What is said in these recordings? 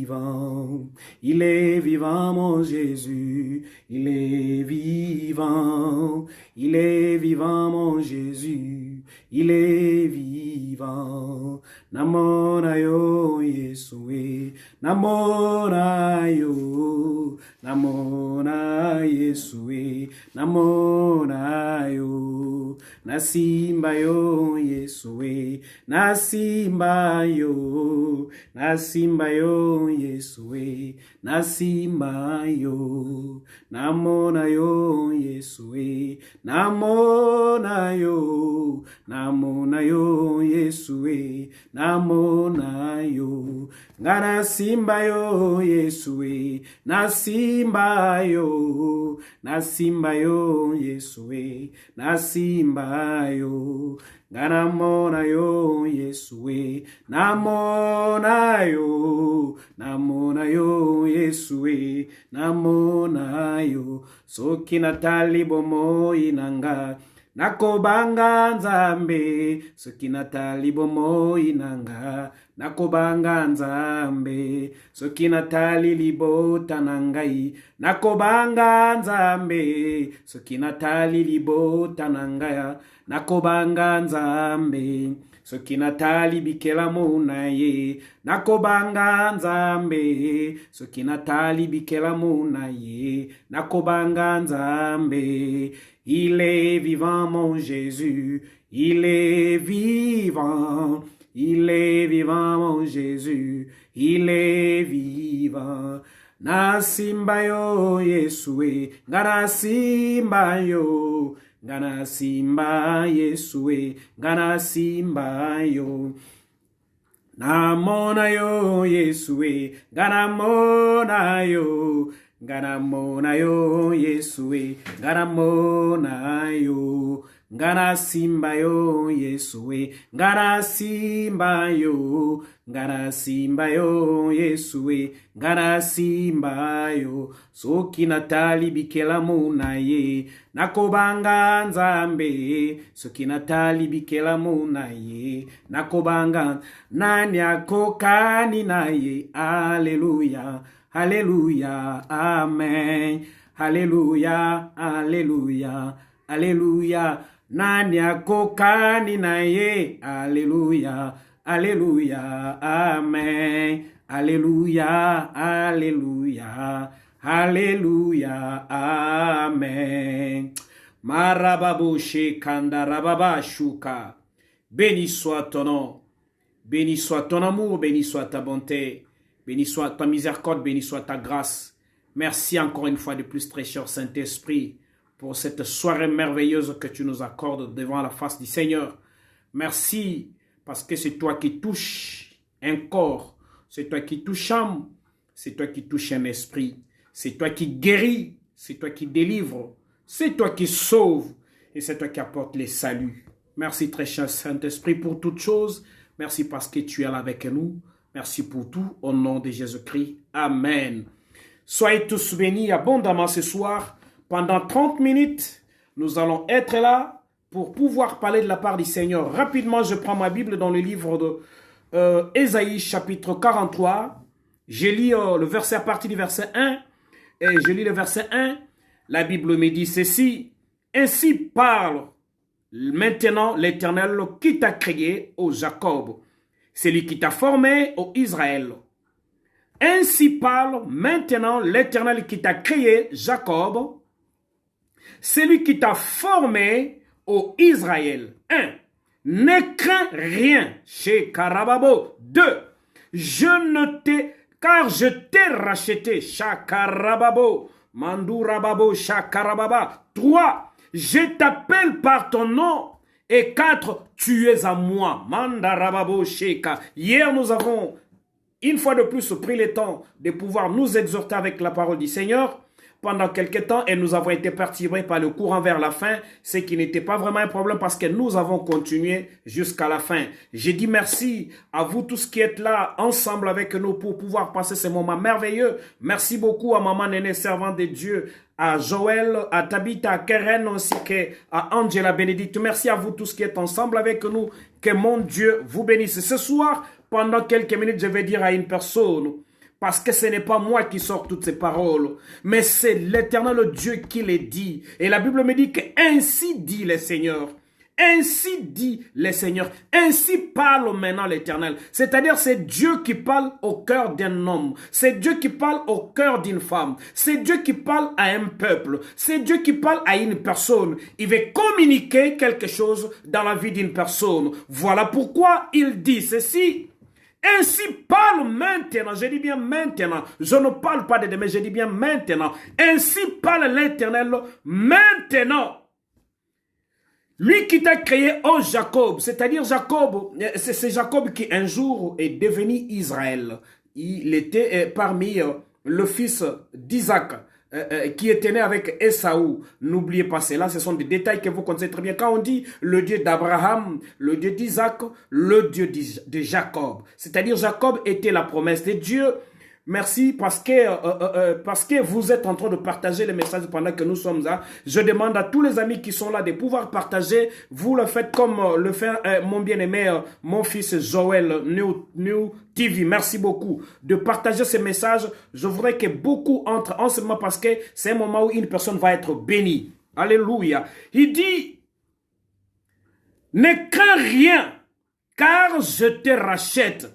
vivant. Il est vivant, mon Jésus. Il est vivant. Il est vivant, mon Jésus. Il est vivant. Namona yo Yesue. Namona yo. Namona Yesue. Namona yo. Nasimba yo Yesue. Nasimba yo. Nasimba yo Yesue. Nasimba yo. Namona yo Yesue. Namona yo. Namona yo Yesue. Namona yo. Ngana simba yo Yesue. Nasimba yo. Nasimba yo Yesue. Nasimba yo. Namona yo Yesue. Namona yo. Namona yo Yesue. Namona yo. Soki natali bomo inanga. Nakobanga nzambe. Soki natali bomo inanga. Nakobanga nzambe. Soki natali libota nangai. Nakobanga nzambe. Soki natali libota nangaya. Nakobanga nzambe. Soki natali bikela muna ye. Nakobanga nzambe. Soki natali bikela muna ye. Nakobanga nzambe. Il est vivant, mon Jésus. Il est vivant. Il est vivant, mon Jésus. Il est vivant. Nasimba yo Yesue. Ganasimba yo. Ganasimba Yesue. Ganasimba yo. Namona yo Yesue. Ganamona yo. Ganamona yo Yesue. Ganamona yo. Ngana simba yo Yesue. Ngana simba yo. Ngana simba yo Yesue. Ngana simba yo. Soki natali bikela muna ye. Nakobanga nzambe. Soki natali bikela muna ye. Nakobanga. Nani akokani na ye. Alleluia. Alléluia, Amen. Alléluia, Alléluia, Alléluia. Nani akokani na ye. Alléluia, Alléluia, Amen. Alléluia, Alléluia, Alléluia, Amen. Marababo shekanda rababa shuka. Béni soit ton nom. Béni soit ton amour, béni soit ta bonté. Béni soit ta miséricorde, béni soit ta grâce. Merci encore une fois de plus, très cher Saint-Esprit, pour cette soirée merveilleuse que tu nous accordes devant la face du Seigneur. Merci parce que c'est toi qui touches un corps, c'est toi qui touches âme, c'est toi qui touches un esprit, c'est toi qui guéris, c'est toi qui délivres, c'est toi qui sauves et c'est toi qui apportes les saluts. Merci très cher Saint-Esprit pour toutes choses. Merci parce que tu es là avec nous. Merci pour tout, au nom de Jésus-Christ. Amen. Soyez tous bénis abondamment ce soir. Pendant 30 minutes, nous allons être là pour pouvoir parler de la part du Seigneur. Rapidement, je prends ma Bible dans le livre de Ésaïe, chapitre 43. Je lis le verset à partir du verset 1. Et je lis le verset 1. La Bible me dit ceci. Ainsi parle maintenant l'Éternel qui t'a créé, ô Jacob. C'est lui qui t'a formé, ô Israël. Ainsi parle maintenant l'Éternel qui t'a créé, Jacob. C'est lui qui t'a formé, ô Israël. 1. Ne crains rien, chez Karababo. 2. Car je t'ai racheté, Shakarababo. Mandurababo, Shakarababa. 3. Je t'appelle par ton nom. Et 4, tu es à moi. Mandarababo Sheka. Hier, nous avons, une fois de plus, pris le temps de pouvoir nous exhorter avec la parole du Seigneur pendant quelques temps et nous avons été perturbés par le courant vers la fin, ce qui n'était pas vraiment un problème parce que nous avons continué jusqu'à la fin. J'ai dit merci à vous tous qui êtes là ensemble avec nous pour pouvoir passer ce moment merveilleux. Merci beaucoup à Maman Néné, servante de Dieu, à Joël, à Tabitha, à Keren ainsi qu'à Angela Bénédicte. Merci à vous tous qui êtes ensemble avec nous. Que mon Dieu vous bénisse. Ce soir, pendant quelques minutes, je vais dire à une personne, Parce que ce n'est pas moi qui sors toutes ces paroles, mais c'est l'Éternel Dieu qui les dit. Et la Bible me dit que ainsi dit le Seigneur. Ainsi dit le Seigneur. Ainsi parle maintenant l'Éternel. C'est-à-dire c'est Dieu qui parle au cœur d'un homme. C'est Dieu qui parle au cœur d'une femme. C'est Dieu qui parle à un peuple. C'est Dieu qui parle à une personne. Il veut communiquer quelque chose dans la vie d'une personne. Voilà pourquoi il dit ceci. Ainsi parle maintenant, je dis bien maintenant, je ne parle pas de demain, je dis bien maintenant. Ainsi parle l'Éternel maintenant. Lui qui t'a créé, oh Jacob, c'est-à-dire Jacob, c'est Jacob qui un jour est devenu Israël. Il était parmi le fils d'Isaac. Qui était né avec Esaü. N'oubliez pas cela, ce sont des détails que vous connaissez très bien. Quand on dit le Dieu d'Abraham, le Dieu d'Isaac, le Dieu de Jacob. C'est-à-dire Jacob était la promesse de Dieu. Merci parce que vous êtes en train de partager les messages pendant que nous sommes là. Je demande à tous les amis qui sont là de pouvoir partager. Vous le faites comme le fait mon bien-aimé, mon fils Joël New TV. Merci beaucoup de partager ces messages. Je voudrais que beaucoup entrent en ce moment parce que c'est un moment où une personne va être bénie. Alléluia. Il dit, ne crains rien car je te rachète.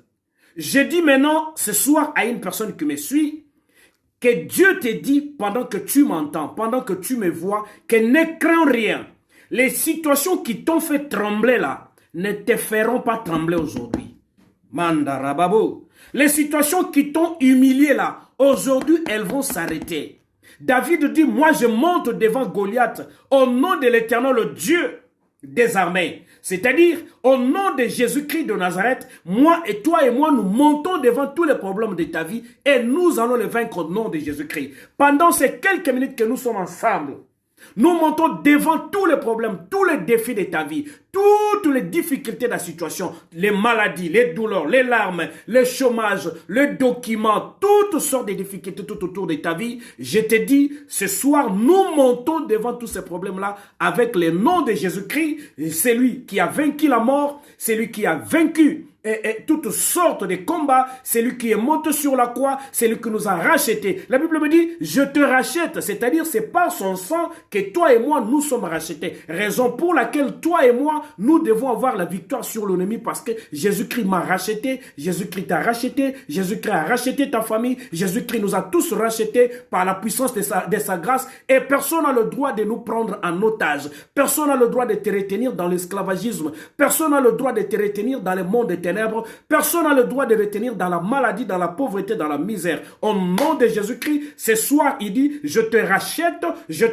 Je dis maintenant, ce soir, à une personne qui me suit, que Dieu te dit, pendant que tu m'entends, pendant que tu me vois, que ne crains rien. Les situations qui t'ont fait trembler là, ne te feront pas trembler aujourd'hui. Mandarababo. Les situations qui t'ont humilié là, aujourd'hui, elles vont s'arrêter. David dit, moi je monte devant Goliath, au nom de l'Éternel, le Dieu des armées. C'est-à-dire, au nom de Jésus-Christ de Nazareth, moi et toi et moi, nous montons devant tous les problèmes de ta vie et nous allons les vaincre au nom de Jésus-Christ. Pendant ces quelques minutes que nous sommes ensemble, nous montons devant tous les problèmes, tous les défis de ta vie, toutes les difficultés de la situation, les maladies, les douleurs, les larmes, le chômage, le document, toutes sortes de difficultés tout autour de ta vie. Je te dis, ce soir, nous montons devant tous ces problèmes-là avec le nom de Jésus-Christ. C'est lui qui a vaincu la mort, c'est lui qui a vaincu et toutes sortes de combats, c'est lui qui est monté sur la croix, c'est lui qui nous a rachetés. La Bible me dit, je te rachète, c'est-à-dire c'est par son sang que toi et moi nous sommes rachetés. Raison pour laquelle toi et moi, nous devons avoir la victoire sur l'ennemi parce que Jésus-Christ m'a racheté, Jésus-Christ t'a racheté, Jésus-Christ a racheté ta famille, Jésus-Christ nous a tous rachetés par la puissance de sa grâce et personne n'a le droit de nous prendre en otage. Personne n'a le droit de te retenir dans l'esclavagisme. Personne n'a le droit de te retenir dans le monde des ténèbres. Personne n'a le droit de retenir dans la maladie, dans la pauvreté, dans la misère. Au nom de Jésus-Christ, ce soir, il dit, je te rachète et je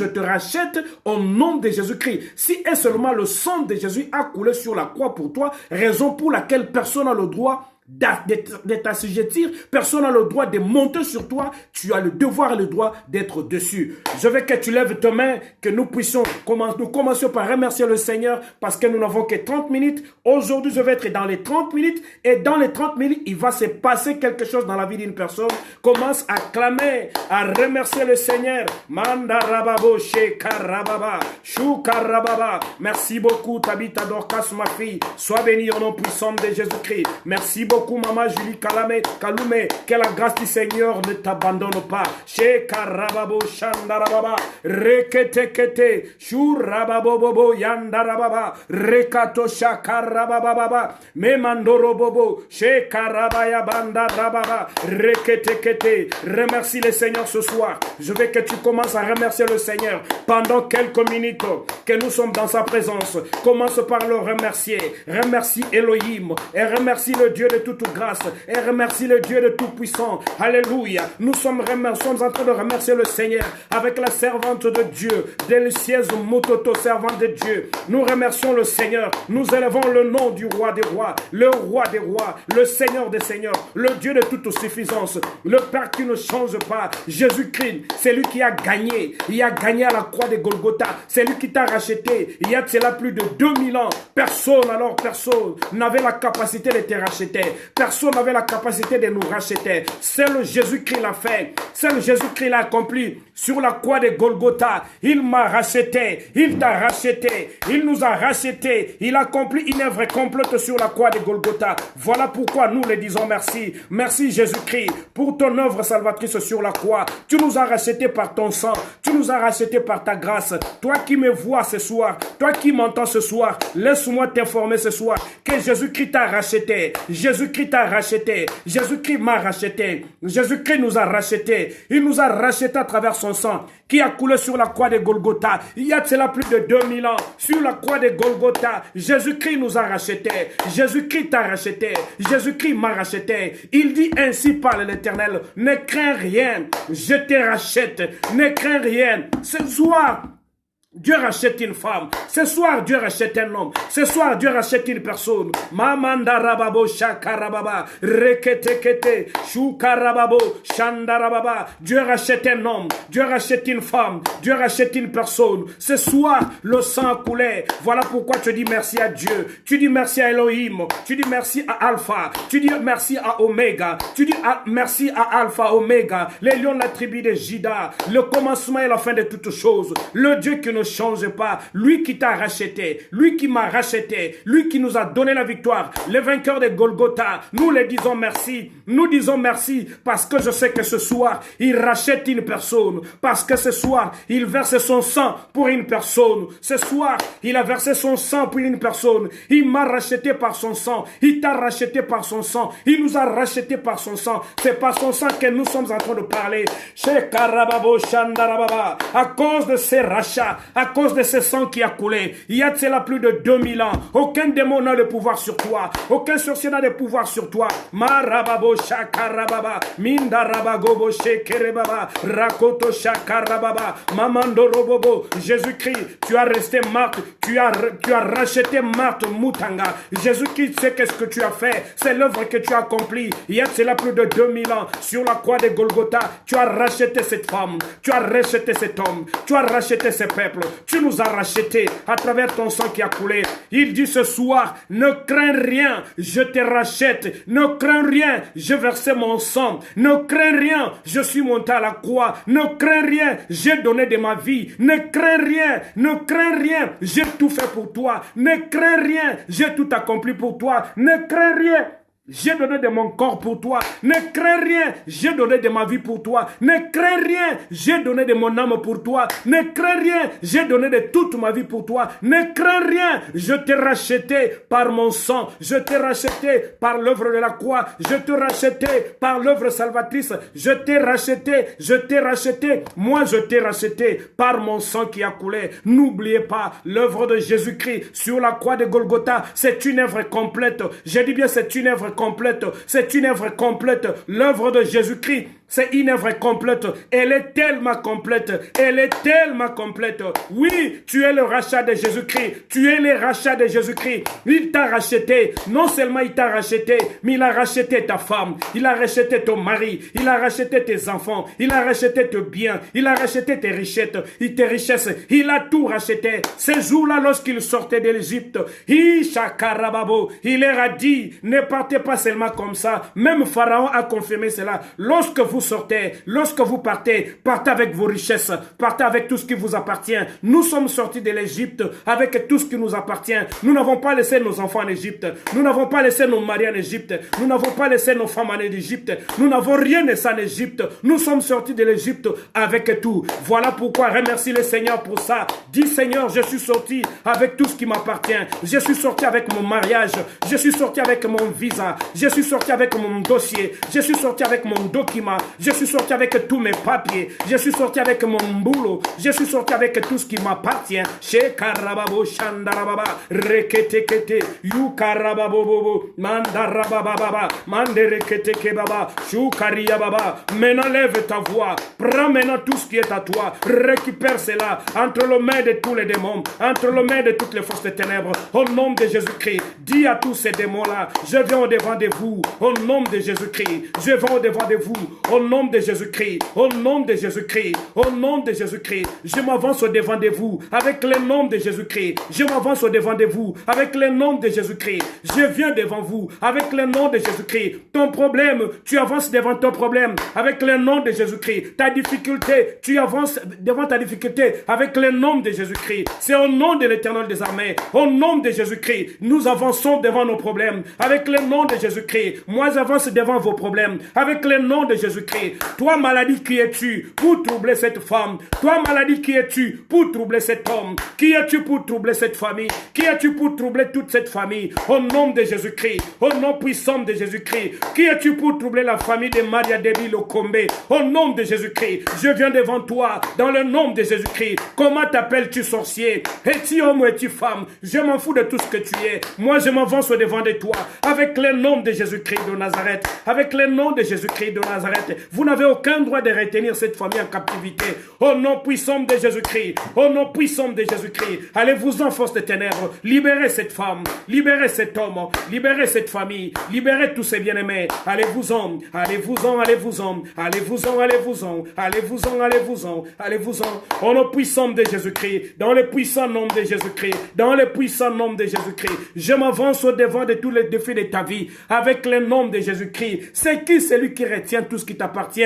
te rachète au nom de Jésus-Christ. Si et seulement le sang de Jésus a coulé sur la croix pour toi, raison pour laquelle personne n'a le droit de t'assujettir, personne n'a le droit de monter sur toi, tu as le devoir et le droit d'être dessus. Je veux que tu lèves tes mains, que nous puissions nous commencions par remercier le Seigneur parce que nous n'avons que 30 minutes. Aujourd'hui, je vais être dans les 30 minutes et dans les 30 minutes, il va se passer quelque chose dans la vie d'une personne. Commence à clamer, à remercier le Seigneur. Mandarababo, shekarababa, shukarababa. Merci beaucoup, Tabitha Dorcas, ma fille. Sois bénie au nom puissant de Jésus-Christ. Merci beaucoup, Maman Julie Kalume. Que la grâce du Seigneur ne t'abandonne pas. Shekarababo, shandarababa, reketekete, shurababobobo, yandarababa, rekato shakarabababa, memandorobobo, shekarabaya bandarababa, reketekete. Remercie le Seigneur ce soir. Je veux que tu commences à remercier le Seigneur pendant quelques minutes que nous sommes dans sa présence. Commence par le remercier. Remercie Elohim et remercie le Dieu de toute grâce et remercie le Dieu de tout puissant. Alléluia. Nous sommes en train de remercier le Seigneur avec la servante de Dieu, délicieuse Mototo, servante de Dieu. Nous remercions le Seigneur. Nous élevons le nom du roi des rois, le roi des rois, le Seigneur des seigneurs, le Dieu de toute suffisance, le Père qui ne change pas. Jésus-Christ, c'est lui qui a gagné. Il a gagné à la croix de Golgotha. C'est lui qui t'a racheté. Il y a de cela plus de 2000 ans. Personne n'avait la capacité de te racheter. Personne n'avait la capacité de nous racheter. Seul Jésus-Christ l'a fait. Seul Jésus-Christ l'a accompli sur la croix de Golgotha. Il m'a racheté. Il t'a racheté. Il nous a racheté. Il a accompli une œuvre complète sur la croix de Golgotha. Voilà pourquoi nous le disons merci. Merci Jésus-Christ pour ton œuvre salvatrice sur la croix. Tu nous as rachetés par ton sang. Tu nous as rachetés par ta grâce. Toi qui me vois ce soir, toi qui m'entends ce soir, laisse-moi t'informer ce soir que Jésus-Christ t'a racheté. Jésus-Christ t'a racheté. Jésus-Christ m'a racheté. Jésus-Christ nous a rachetés. Il nous a rachetés à travers son sang qui a coulé sur la croix de Golgotha. Il y a de cela plus de 2000 ans. Sur la croix de Golgotha, Jésus-Christ nous a rachetés. Jésus-Christ t'a racheté. Jésus-Christ m'a racheté. Il dit ainsi parle l'Éternel. Ne crains rien. Je te rachète. Ne crains rien. Ce soir, Dieu rachète une femme. Ce soir, Dieu rachète un homme. Ce soir, Dieu rachète une personne. Mamandarababo, shakarababa, reketekete, shukarababo, shandarababa. Dieu rachète un homme. Dieu rachète une femme. Dieu rachète une personne. Ce soir, le sang a coulé. Voilà pourquoi tu dis merci à Dieu. Tu dis merci à Elohim. Tu dis merci à Alpha. Tu dis merci à Omega. Tu dis merci à Alpha, Omega. Les lions de la tribu de Juda. Le commencement et la fin de toutes choses. Le Dieu qui ne change pas, lui qui t'a racheté, lui qui m'a racheté, lui qui nous a donné la victoire, le vainqueur de Golgotha. Nous le disons merci, nous disons merci parce que je sais que ce soir, il rachète une personne, parce que ce soir, il verse son sang pour une personne. Ce soir, il a versé son sang pour une personne. Il m'a racheté par son sang, il t'a racheté par son sang, il nous a racheté par son sang. C'est par son sang que nous sommes en train de parler. Chez Karababo Shandarababa, à cause de ces rachats, à cause de ce sang qui a coulé, il y a de cela plus de 2000 ans. Aucun démon n'a de pouvoir sur toi. Aucun sorcier n'a de pouvoir sur toi. Marababo shakarababa, mindarabagobo shekerebaba, rakoto shakarababa, mamandorobobo. Jésus-Christ, tu as resté Marthe, tu as racheté Marthe Moutanga. Jésus-Christ, c'est qu'est-ce que tu as fait. C'est l'œuvre que tu as accomplie. Il y a de cela plus de 2000 ans. Sur la croix de Golgotha, tu as racheté cette femme. Tu as racheté cet homme. Tu as racheté ce peuple. Tu nous as rachetés à travers ton sang qui a coulé. Il dit ce soir, ne crains rien, je te rachète. Ne crains rien, je versais mon sang. Ne crains rien, je suis monté à la croix. Ne crains rien, j'ai donné de ma vie. Ne crains rien, ne crains rien, j'ai tout fait pour toi. Ne crains rien, j'ai tout accompli pour toi. Ne crains rien. J'ai donné de mon corps pour toi. Ne crains rien. J'ai donné de ma vie pour toi. Ne crains rien. J'ai donné de mon âme pour toi. Ne crains rien. J'ai donné de toute ma vie pour toi. Ne crains rien. Je t'ai racheté par mon sang. Je t'ai racheté par l'œuvre de la croix. Je t'ai racheté par l'œuvre salvatrice. Je t'ai racheté. Je t'ai racheté. Moi, je t'ai racheté par mon sang qui a coulé. N'oubliez pas l'œuvre de Jésus-Christ sur la croix de Golgotha. C'est une œuvre complète. Je dis bien, c'est une œuvre complète, c'est une œuvre complète. L'œuvre de Jésus-Christ, c'est une œuvre complète. Elle est tellement complète. Elle est tellement complète. Oui, tu es le rachat de Jésus-Christ. Tu es le rachat de Jésus-Christ. Il t'a racheté. Non seulement il t'a racheté, mais il a racheté ta femme. Il a racheté ton mari. Il a racheté tes enfants. Il a racheté tes biens. Il a racheté tes richesses. Il a tout racheté. Ce jour-là, lorsqu'il sortait de l'Égypte, il leur a dit, ne partez pas seulement comme ça. Même Pharaon a confirmé cela. Lorsque vous sortez, lorsque vous partez, partez avec vos richesses, partez avec tout ce qui vous appartient. Nous sommes sortis de l'Égypte avec tout ce qui nous appartient. Nous n'avons pas laissé nos enfants en Égypte. Nous n'avons pas laissé nos maris en Égypte. Nous n'avons pas laissé nos femmes en Égypte. Nous n'avons rien laissé en Égypte. Nous sommes sortis de l'Égypte avec tout. Voilà pourquoi remercie le Seigneur pour ça. Dis Seigneur, je suis sorti avec tout ce qui m'appartient. Je suis sorti avec mon mariage. Je suis sorti avec mon visa. Je suis sorti avec mon dossier. Je suis sorti avec mon document. Je suis sorti avec tous mes papiers. Je suis sorti avec mon boulot. Je suis sorti avec tout ce qui m'appartient. Chez Karababo Shandarababa Reketekete Yukarababo Mandarababa Mandereketeke Baba Shukaria Baba. Maintenant lève ta voix. Prends maintenant tout ce qui est à toi. Récupère cela entre les mains de tous les démons, entre les mains de toutes les forces des ténèbres. Au nom de Jésus-Christ, dis à tous ces démons-là, je viens au au-devant de vous, au nom de Jésus-Christ. Je vais au-devant de vous, au nom de Jésus-Christ, au nom de Jésus-Christ, au nom de Jésus-Christ. Je m'avance au-devant de vous, avec le nom de Jésus-Christ. Je m'avance au-devant de vous, avec le nom de Jésus-Christ. Je viens devant vous, avec le nom de Jésus-Christ. Ton problème, tu avances devant ton problème, avec le nom de Jésus-Christ. Ta difficulté, tu avances devant ta difficulté, avec le nom de Jésus-Christ. C'est au nom de l'Éternel des armées, au nom de Jésus-Christ, nous avançons devant nos problèmes, avec le nom de Jésus-Christ. Moi, j'avance devant vos problèmes, avec le nom de Jésus-Christ. Toi, maladie, qui es-tu pour troubler cette femme? Toi, maladie, qui es-tu pour troubler cet homme? Qui es-tu pour troubler cette famille? Qui es-tu pour troubler toute cette famille? Au nom de Jésus-Christ, au nom puissant de Jésus-Christ. Qui es-tu pour troubler la famille de Maria Debi Lokombe? Au nom de Jésus-Christ, je viens devant toi, dans le nom de Jésus-Christ. Comment t'appelles-tu, sorcier? Es-tu homme ou es-tu femme? Je m'en fous de tout ce que tu es. Moi, je m'avance au devant de toi, avec le nom de Jésus-Christ de Nazareth. Avec le nom de Jésus-Christ de Nazareth. Vous n'avez aucun droit de retenir cette famille en captivité. Au nom puissant de Jésus-Christ. Au nom puissant de Jésus-Christ. Allez-vous en force de ténèbres. Libérez cette femme. Libérez cet homme. Libérez cette famille. Libérez tous ces bien-aimés. Allez-vous-en. Allez-vous-en. Allez-vous-en. Allez-vous-en. Allez-vous-en. Allez-vous-en. Allez-vous-en. Allez-vous-en. Au nom puissant de Jésus-Christ. Dans le puissant nom de Jésus-Christ. Dans le puissant nom de Jésus-Christ. Je m'avance au devant de tous les défis de ta vie. Avec le nom de Jésus-Christ. C'est qui celui qui retient tout ce qui t'appartient?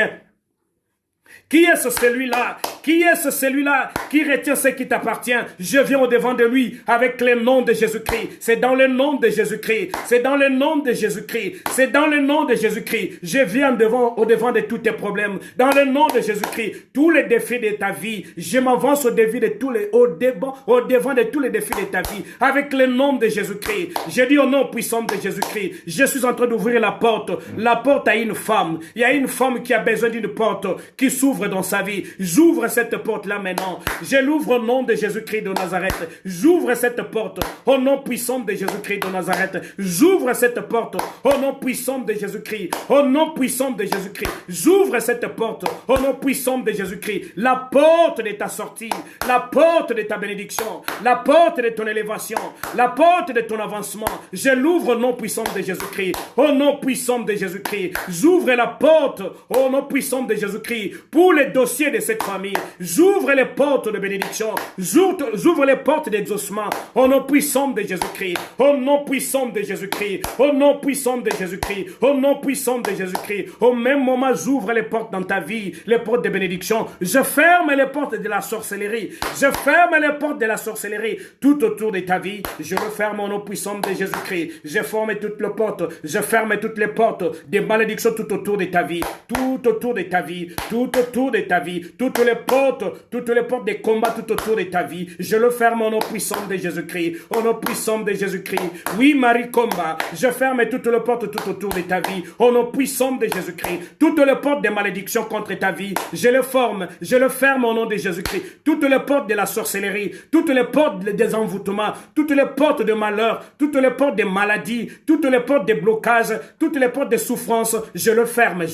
Qui est ce celui-là? Qui est ce celui-là qui retient ce qui t'appartient? Je viens au devant de lui avec le nom de Jésus-Christ. C'est dans le nom de Jésus-Christ. C'est dans le nom de Jésus-Christ. C'est dans le nom de Jésus-Christ. Je viens au devant de tous tes problèmes. Dans le nom de Jésus-Christ. Tous les défis de ta vie. Je m'avance au devant de tous les défis de ta vie. Avec le nom de Jésus-Christ. Je dis au nom puissant de Jésus-Christ. Je suis en train d'ouvrir la porte. La porte à une femme. Il y a une femme qui a besoin d'une porte qui s'ouvre dans sa vie. J'ouvre cette porte-là maintenant. Je l'ouvre au nom de Jésus-Christ de Nazareth. J'ouvre cette porte au nom puissant de Jésus-Christ de Nazareth. J'ouvre cette porte au nom puissant de Jésus-Christ. Au nom puissant de Jésus-Christ. J'ouvre cette porte au nom puissant de Jésus-Christ. La porte de ta sortie. La porte de ta bénédiction. La porte de ton élévation. La porte de ton avancement. Je l'ouvre au nom puissant de Jésus-Christ. Au nom puissant de Jésus-Christ. J'ouvre la porte au nom puissant de Jésus-Christ pour les dossiers de cette famille. J'ouvre les portes de bénédiction. J'ouvre les portes d'exaucement. Au nom puissant de Jésus-Christ. Au nom puissant de Jésus-Christ. Au nom puissant de Jésus-Christ. Au nom puissant de Jésus-Christ. Au même moment, j'ouvre les portes dans ta vie. Les portes de bénédiction. Je ferme les portes de la sorcellerie. Je ferme les portes de la sorcellerie. Tout autour de ta vie. Je le ferme au nom puissant de Jésus-Christ. Je ferme toutes les portes. Je ferme toutes les portes des malédictions tout autour de ta vie. Tout autour de ta vie. Tout autour de ta vie. Toutes les portes des combats tout autour de ta vie. Je le ferme au nom puissant de Jésus-Christ. Au nom puissant de Jésus-Christ. Oui, Marie combat. Je ferme toutes les portes tout autour de ta vie. Au nom puissant de Jésus-Christ. Toutes les portes des malédictions contre ta vie. Je le ferme au nom de Jésus-Christ. Toutes les portes de la sorcellerie. Toutes les portes des envoûtements. Toutes les portes de malheur. Toutes les portes des maladies. Toutes les portes des blocages. Toutes les portes des souffrances. Je le ferme.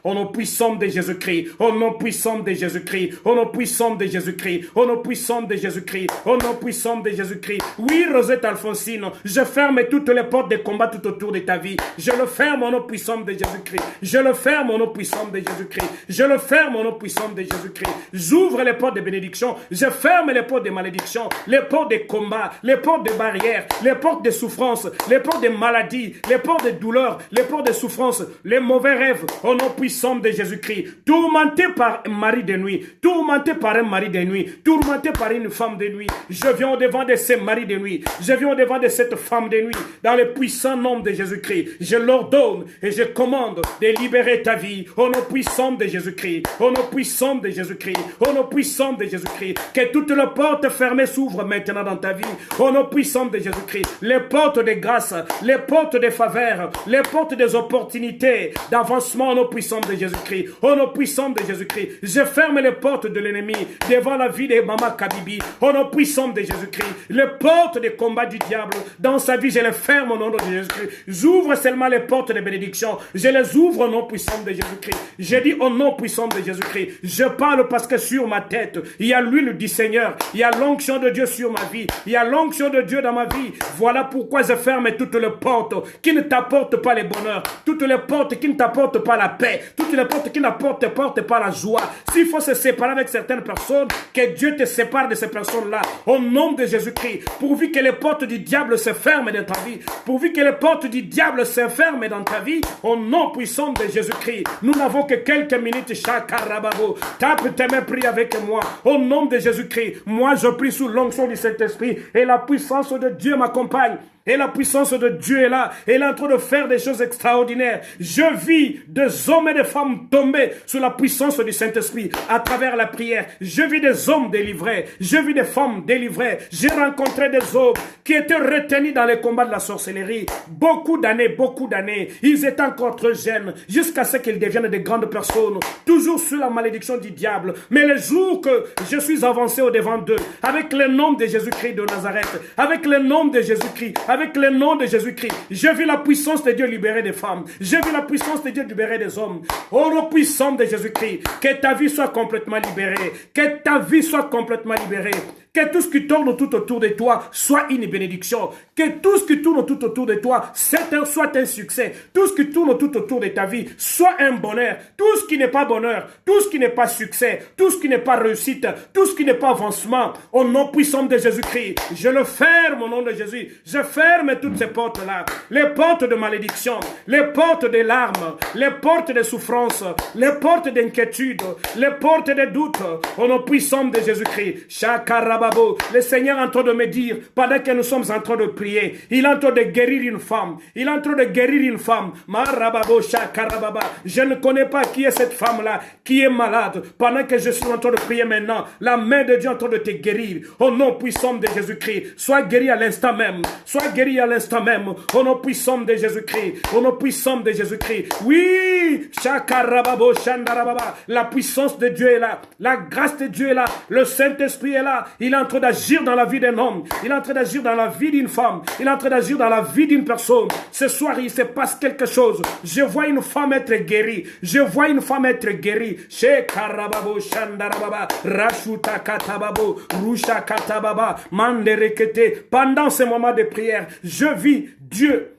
Au nom puissant de Jésus-Christ. Au nom puissant de Jésus-Christ. Au nom puissant de Jésus-Christ. Au nom puissant de Jésus-Christ. Au nom puissant de Jésus-Christ. Oui, Rosette Alphonsine, je ferme toutes les portes de combat tout autour de ta vie. Je le ferme au nom puissant de Jésus-Christ. Je le ferme au nom puissant de Jésus-Christ. Je le ferme au nom puissant de Jésus-Christ. J'ouvre les portes de bénédiction. Je ferme les portes de malédiction. Les portes de combat. Les portes de barrières. Les portes de souffrance. Les portes de maladies. Les portes de douleur. Les portes de souffrance. Les mauvais rêves. Au nom puissant de Jésus-Christ. Tourmenté par un mari de nuit. Tourmenté par un mari de nuit. Tourmenté par une femme de nuit. Je viens au devant de ces maris de nuit. Je viens au devant de cette femme de nuit. Dans le puissant nom de Jésus-Christ. Je l'ordonne et je commande de libérer ta vie. Au nom puissant de Jésus-Christ. Au nom puissant de Jésus-Christ. Au nom puissant de Jésus-Christ. Que toutes les portes fermées s'ouvrent maintenant dans ta vie. Au nom puissant de Jésus-Christ. Les portes de grâce. Les portes de faveur. Les portes des opportunités d'avancement au nom puissant de Jésus-Christ. Au nom puissant puissant de Jésus-Christ, je ferme les portes de l'ennemi devant la vie de Maman Kabibi. Au nom puissant de Jésus-Christ, les portes des combats du diable dans sa vie, je les ferme au nom de Jésus-Christ. J'ouvre seulement les portes de bénédiction. Je les ouvre au nom puissant de Jésus-Christ. Je dis au nom puissant de Jésus-Christ. Je parle parce que sur ma tête, il y a l'huile du Seigneur. Il y a l'onction de Dieu sur ma vie. Il y a l'onction de Dieu dans ma vie. Voilà pourquoi je ferme toutes les portes qui ne t'apportent pas le bonheur. Toutes les portes qui ne t'apportent pas la paix. Toutes les portes qui n'apportent pas la joie. S'il faut se séparer avec certaines personnes, que Dieu te sépare de ces personnes-là. Au nom de Jésus-Christ. Pourvu que les portes du diable se ferment dans ta vie. Pourvu que les portes du diable se ferment dans ta vie. Au nom puissant de Jésus-Christ. Nous n'avons que quelques minutes. Chakarababo. Tape tes mains, prie avec moi. Au nom de Jésus-Christ. Moi, je prie sous l'onction du Saint-Esprit. Et la puissance de Dieu m'accompagne. Et la puissance de Dieu est là. Elle est en train de faire des choses extraordinaires. Je vis des hommes et des femmes tomber sous la puissance du Saint-Esprit à travers la prière. Je vis des hommes délivrés. Je vis des femmes délivrées. J'ai rencontré des hommes qui étaient retenus dans les combats de la sorcellerie. Beaucoup d'années. Ils étaient encore très jeunes jusqu'à ce qu'ils deviennent de grandes personnes. Toujours sous la malédiction du diable. Mais le jour que je suis avancé au devant d'eux, avec le nom de Jésus-Christ de Nazareth, avec le nom de Jésus-Christ, avec le nom de Jésus-Christ, j'ai vu la puissance de Dieu libérer des femmes. J'ai vu la puissance de Dieu libérer des hommes. Au nom puissant de Jésus-Christ, que ta vie soit complètement libérée. Que ta vie soit complètement libérée. Que tout ce qui tourne tout autour de toi soit une bénédiction. Que tout ce qui tourne tout autour de toi soit un succès. Tout ce qui tourne tout autour de ta vie soit un bonheur. Tout ce qui n'est pas bonheur, tout ce qui n'est pas succès, tout ce qui n'est pas réussite, tout ce qui n'est pas avancement, au nom puissant de Jésus-Christ, je le ferme au nom de Jésus. Je ferme toutes ces portes-là. Les portes de malédiction, les portes de larmes, les portes de souffrance, les portes d'inquiétude, les portes de doute, au nom puissant de Jésus-Christ. Chakarababo. Le Seigneur est en train de me dire, pendant que nous sommes en train de prier, il est en train de guérir une femme. Il est en train de guérir une femme. Marababo, Chakarababa. Je ne connais pas qui est cette femme-là, qui est malade. Pendant que je suis en train de prier maintenant, la main de Dieu est en train de te guérir. Au nom puissant de Jésus-Christ, sois guéri à l'instant même. Sois guéri à l'instant même. Au nom puissant de Jésus-Christ. Au nom puissant de Jésus-Christ. Oui, Chakarababo, Chandarababa. La puissance de Dieu est là. La grâce de Dieu est là. Le Saint-Esprit est là. Il est en train d'agir dans la vie d'un homme. Il est en train d'agir dans la vie d'une femme. Il est en train d'agir dans la vie d'une personne. Ce soir, il se passe quelque chose. Je vois une femme être guérie. Je vois une femme être guérie. Shekarababo, Chandarababa, Rashuta Katababo, Rusha Katababa, Manderekete. Pendant ce moment de prière, je vis Dieu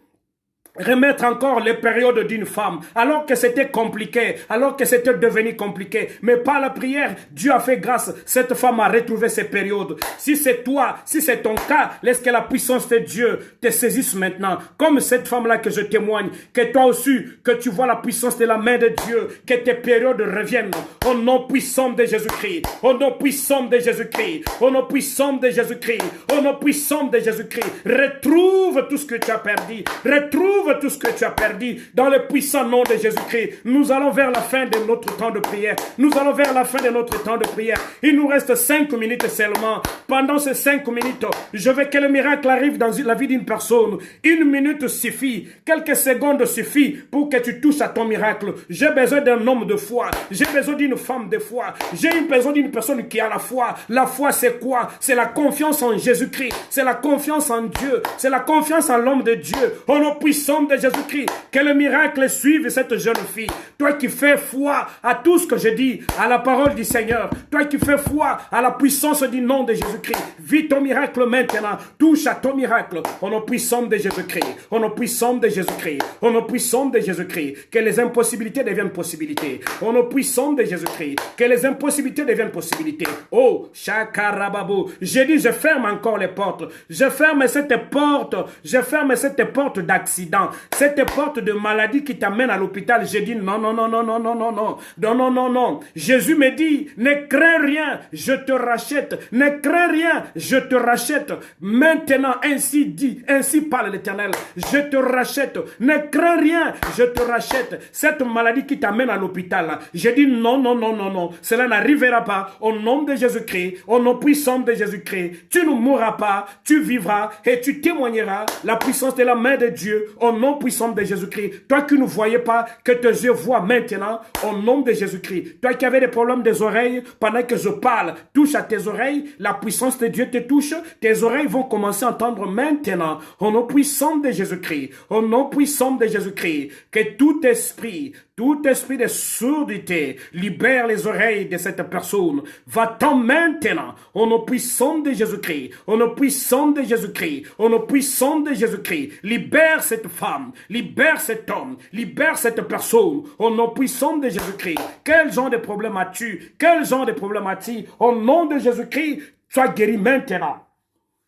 remettre encore les périodes d'une femme, alors que c'était compliqué, alors que c'était devenu compliqué. Mais par la prière, Dieu a fait grâce. Cette femme a retrouvé ses périodes. Si c'est toi, si c'est ton cas, laisse que la puissance de Dieu te saisisse maintenant. Comme cette femme-là que je témoigne, que toi aussi, que tu vois la puissance de la main de Dieu, que tes périodes reviennent. Au nom puissant de Jésus-Christ, au nom puissant de Jésus-Christ, au nom puissant de Jésus-Christ, au nom puissant de Jésus-Christ. Retrouve tout ce que tu as perdu. Retrouve tout ce que tu as perdu dans le puissant nom de Jésus-Christ. Nous allons vers la fin de notre temps de prière. Nous allons vers la fin de notre temps de prière. Il nous reste 5 minutes seulement. Pendant ces 5 minutes, je veux que le miracle arrive dans la vie d'une personne. 1 minute suffit. Quelques secondes suffit pour que tu touches à ton miracle. J'ai besoin d'un homme de foi. J'ai besoin d'une femme de foi. J'ai besoin d'une personne qui a la foi. La foi, c'est quoi? C'est la confiance en Jésus-Christ. C'est la confiance en Dieu. C'est la confiance en l'homme de Dieu. Au nom puissant de Jésus-Christ, que le miracle suive cette jeune fille. Toi qui fais foi à tout ce que je dis, à la parole du Seigneur. Toi qui fais foi à la puissance du nom de Jésus-Christ. Vis ton miracle maintenant. Touche à ton miracle. Au nom puissant de Jésus-Christ. Au nom puissant de Jésus-Christ. Au nom puissant de Jésus-Christ. Que les impossibilités deviennent possibilités. Au nom puissant de Jésus-Christ. Que les impossibilités deviennent possibilités. Oh, Chakarababo. J'ai dit, je ferme encore les portes. Je ferme cette porte. Je ferme cette porte d'accident. Cette porte de maladie qui t'amène à l'hôpital. J'ai dit non, non, non, non, non, non, non, non, non, non, non, non. Jésus me dit, ne crains rien, je te rachète. Ne crains rien, je te rachète. Maintenant, ainsi dit, ainsi parle l'Éternel. Je te rachète. Ne crains rien, je te rachète. Cette maladie qui t'amène à l'hôpital. J'ai dit non, non, non, non, non. Cela n'arrivera pas. Au nom de Jésus-Christ, au nom puissant de Jésus-Christ, tu ne mourras pas, tu vivras et tu témoigneras la puissance de la main de Dieu. Au au nom puissant de Jésus-Christ. Toi qui ne voyais pas, que tes yeux voient maintenant, au nom de Jésus-Christ. Toi qui avais des problèmes des oreilles, pendant que je parle, touche à tes oreilles, la puissance de Dieu te touche, tes oreilles vont commencer à entendre maintenant, au nom puissant de Jésus-Christ, au nom puissant de Jésus-Christ, que tout esprit de surdité libère les oreilles de cette personne. Va-t'en maintenant, au nom puissant de Jésus-Christ, au nom puissant de Jésus-Christ, au nom puissant de Jésus-Christ. Libère cette femme, libère cet homme, libère cette personne, au nom puissant de Jésus-Christ. Quel genre de problème as-tu? Quel genre de problème as-tu? Au nom de Jésus-Christ, sois guéri maintenant.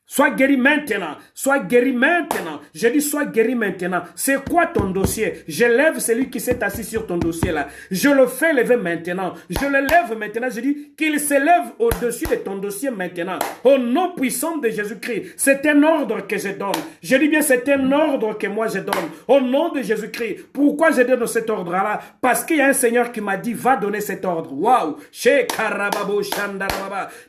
Sois guéri maintenant. Sois guéri maintenant. Je dis sois guéri maintenant. C'est quoi ton dossier? Je lève celui qui s'est assis sur ton dossier là. Je le fais lever maintenant. Je le lève maintenant. Je dis qu'il se lève au-dessus de ton dossier maintenant. Au nom puissant de Jésus-Christ. C'est un ordre que je donne. Je dis bien c'est un ordre que moi je donne. Au nom de Jésus-Christ. Pourquoi je donne cet ordre-là? Parce qu'il y a un Seigneur qui m'a dit va donner cet ordre. Waouh!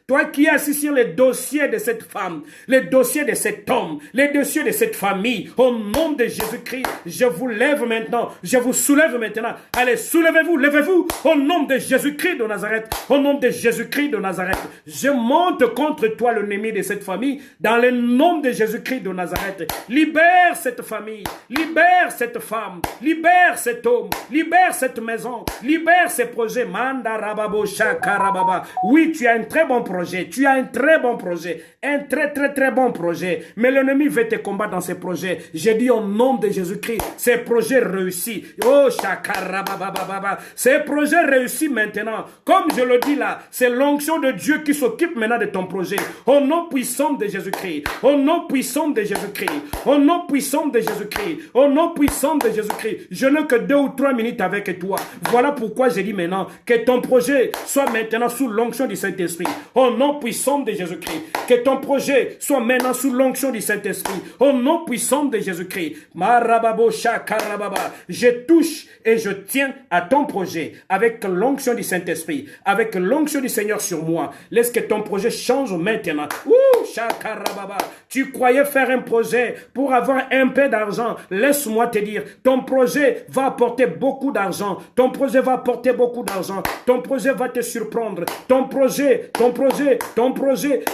Toi qui es assis sur les dossiers de cette femme, les dossiers de cet homme, les dossiers de cette famille, au nom de Jésus-Christ, je vous lève maintenant, je vous soulève maintenant. Allez, soulevez-vous, levez-vous, au nom de Jésus-Christ de Nazareth, au nom de Jésus-Christ de Nazareth. Je monte contre toi, l'ennemi de cette famille, dans le nom de Jésus-Christ de Nazareth. Libère cette famille, libère cette femme, libère cet homme, libère cette maison, libère ces projets. Mandarababo shakarababa. Oui, tu as un très bon projet, tu as un très bon projet, un très bon projet, mais l'ennemi veut te combattre dans ces projets. J'ai dit au nom de Jésus-Christ, ces projets réussis. Oh, shakarabababa. Ces projets réussis maintenant. Comme je le dis là, c'est l'onction de Dieu qui s'occupe maintenant de ton projet. Au nom puissant de Jésus-Christ, au nom puissant de Jésus-Christ, au nom puissant de Jésus-Christ, au nom puissant de Jésus-Christ. Je n'ai que 2 ou 3 minutes avec toi. Voilà pourquoi j'ai dit maintenant que ton projet soit maintenant sous l'onction du Saint-Esprit. Au nom puissant de Jésus-Christ. Que ton projet soit maintenant sous l'onction du Saint-Esprit. Au nom puissant de Jésus-Christ. Marababo shakarababa. Je touche et je tiens à ton projet avec l'onction du Saint-Esprit, avec l'onction du Seigneur sur moi. Laisse que ton projet change maintenant. Ouh, shakarababa. Tu croyais faire un projet pour avoir un peu d'argent. Laisse-moi te dire, ton projet va apporter beaucoup d'argent. Ton projet va apporter beaucoup d'argent. Ton projet va te surprendre. Ton projet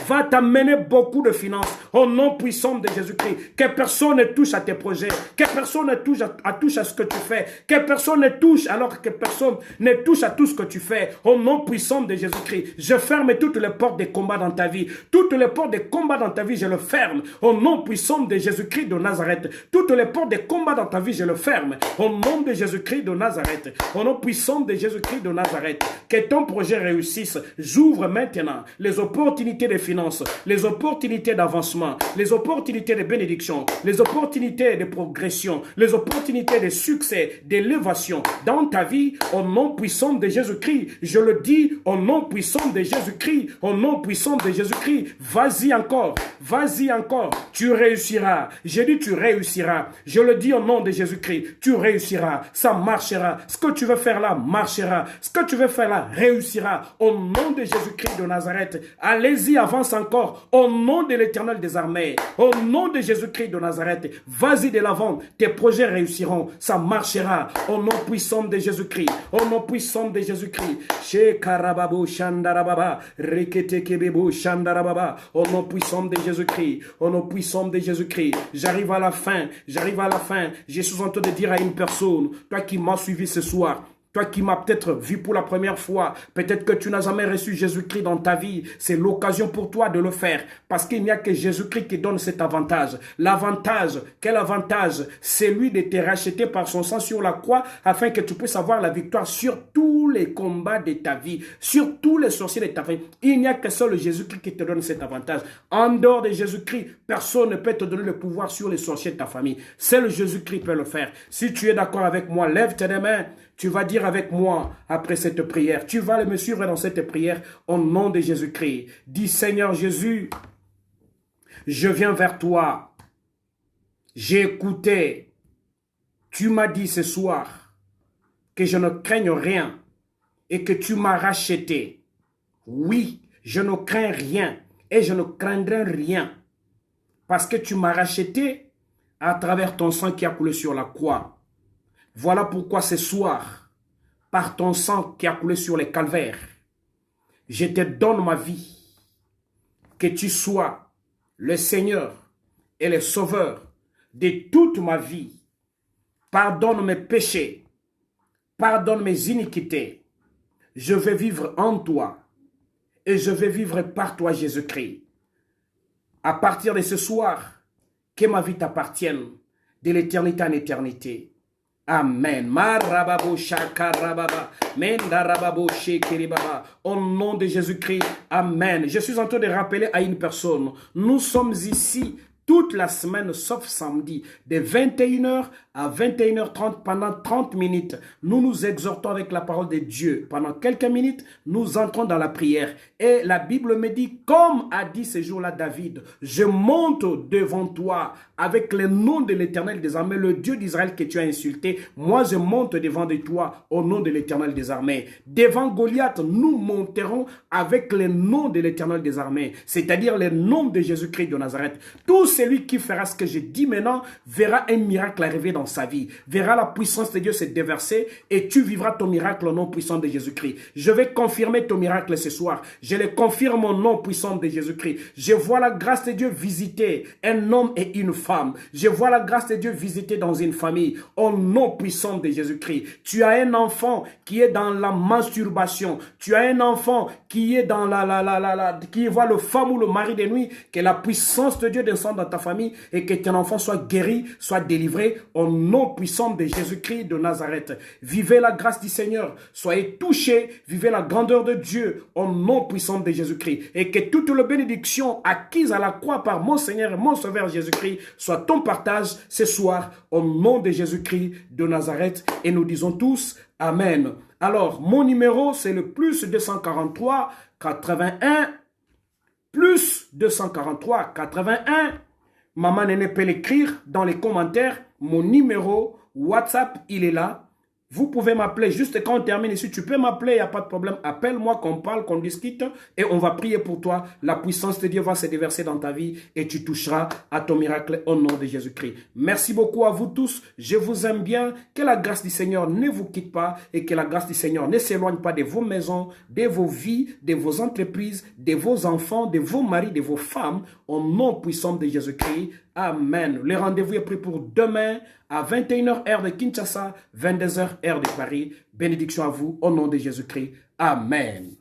va t'amener beaucoup de finances. Au nom puissant de Jésus-Christ. Que personne ne touche à tes projets. Que personne ne touche à ce que tu fais. Que personne ne touche alors que personne ne touche à tout ce que tu fais. Au nom puissant de Jésus-Christ. Je ferme toutes les portes des combats dans ta vie. Toutes les portes des combats dans ta vie, je le ferme. Au nom puissant de Jésus-Christ de Nazareth. Toutes les portes des combats dans ta vie, je le ferme. Au nom de Jésus-Christ de Nazareth. Au nom puissant de Jésus-Christ de Nazareth. Que ton projet réussisse. J'ouvre maintenant les opportunités de finances, les opportunités d'avancement, les opportunités de bénédiction, les opportunités de progression, les opportunités de succès, d'élévation dans ta vie, au nom puissant de Jésus-Christ. Je le dis au nom puissant de Jésus-Christ, au nom puissant de Jésus-Christ. Vas-y encore, tu réussiras. J'ai dit tu réussiras. Je le dis au nom de Jésus-Christ, tu réussiras. Ça marchera. Ce que tu veux faire là marchera. Ce que tu veux faire là réussira. Au nom de Jésus-Christ de Nazareth. Allez-y, avance encore. Au nom de l'Éternel des armées. Au nom de Jésus-Christ de Nazareth. Vas-y de l'avant. Tes projets réussiront. Ça marchera. Au nom puissant de Jésus-Christ. Au nom puissant de Jésus-Christ. Shekarababo Shandarababa. Reketekebebo Shandarababa. Au nom puissant de Jésus-Christ. Au nom puissant de Jésus-Christ. J'arrive à la fin. Je suis en train de dire à une personne, toi qui m'as suivi ce soir, toi qui m'as peut-être vu pour la première fois, peut-être que tu n'as jamais reçu Jésus-Christ dans ta vie, c'est l'occasion pour toi de le faire. Parce qu'il n'y a que Jésus-Christ qui donne cet avantage. L'avantage, quel avantage? C'est lui de te racheter par son sang sur la croix afin que tu puisses avoir la victoire sur tous les combats de ta vie, sur tous les sorciers de ta vie. Il n'y a que seul Jésus-Christ qui te donne cet avantage. En dehors de Jésus-Christ, personne ne peut te donner le pouvoir sur les sorciers de ta famille. Seul Jésus-Christ peut le faire. Si tu es d'accord avec moi, lève tes mains. Tu vas dire avec moi après cette prière. Tu vas me suivre dans cette prière au nom de Jésus-Christ. Dis Seigneur Jésus, je viens vers toi. J'ai écouté. Tu m'as dit ce soir que je ne craigne rien et que tu m'as racheté. Oui, je ne crains rien et je ne craindrai rien parce que tu m'as racheté à travers ton sang qui a coulé sur la croix. Voilà pourquoi ce soir, par ton sang qui a coulé sur les calvaires, je te donne ma vie. Que tu sois le Seigneur et le Sauveur de toute ma vie. Pardonne mes péchés. Pardonne mes iniquités. Je veux vivre en toi. Et je veux vivre par toi, Jésus-Christ. À partir de ce soir, que ma vie t'appartienne de l'éternité en éternité. Amen. Au nom de Jésus-Christ, Amen. Je suis en train de rappeler à une personne, nous sommes ici toute la semaine, sauf samedi, de 21h à 21h30 pendant 30 minutes. Nous nous exhortons avec la parole de Dieu. Pendant quelques minutes, nous entrons dans la prière. Et la Bible me dit, comme a dit ce jour-là David, je monte devant toi avec le nom de l'Éternel des armées, le Dieu d'Israël que tu as insulté. Moi, je monte devant de toi au nom de l'Éternel des armées. Devant Goliath, nous monterons avec le nom de l'Éternel des armées, c'est-à-dire le nom de Jésus-Christ de Nazareth. Tout celui qui fera ce que je dis maintenant verra un miracle arriver dans sa vie, verra la puissance de Dieu se déverser et tu vivras ton miracle au nom puissant de Jésus-Christ. Je vais confirmer ton miracle ce soir. Je le confirme au nom puissant de Jésus-Christ. Je vois la grâce de Dieu visiter un homme et une femme. Je vois la grâce de Dieu visiter dans une famille au nom puissant de Jésus-Christ. Tu as un enfant qui est dans la masturbation. Tu as un enfant qui est dans qui voit le femme ou le mari de nuit. Que la puissance de Dieu descende dans ta famille et que ton enfant soit guéri, soit délivré au nom puissant de Jésus-Christ de Nazareth. Vivez la grâce du Seigneur. Soyez touchés. Vivez la grandeur de Dieu au nom puissant de Jésus-Christ. Et que toute la bénédiction acquise à la croix par mon Seigneur et mon Sauveur Jésus-Christ soit ton partage ce soir au nom de Jésus-Christ de Nazareth. Et nous disons tous Amen. Alors, mon numéro, c'est le plus 243 81 plus 243 81. Maman Néné peut l'écrire dans les commentaires. Mon numéro WhatsApp, il est là. Vous pouvez m'appeler juste quand on termine ici. Tu peux m'appeler, il n'y a pas de problème. Appelle-moi, qu'on parle, qu'on discute et on va prier pour toi. La puissance de Dieu va se déverser dans ta vie et tu toucheras à ton miracle au nom de Jésus-Christ. Merci beaucoup à vous tous. Je vous aime bien. Que la grâce du Seigneur ne vous quitte pas et que la grâce du Seigneur ne s'éloigne pas de vos maisons, de vos vies, de vos entreprises, de vos enfants, de vos maris, de vos femmes au nom puissant de Jésus-Christ. Amen. Le rendez-vous est pris pour demain à 21h heure de Kinshasa, 22h heure de Paris. Bénédiction à vous au nom de Jésus-Christ. Amen.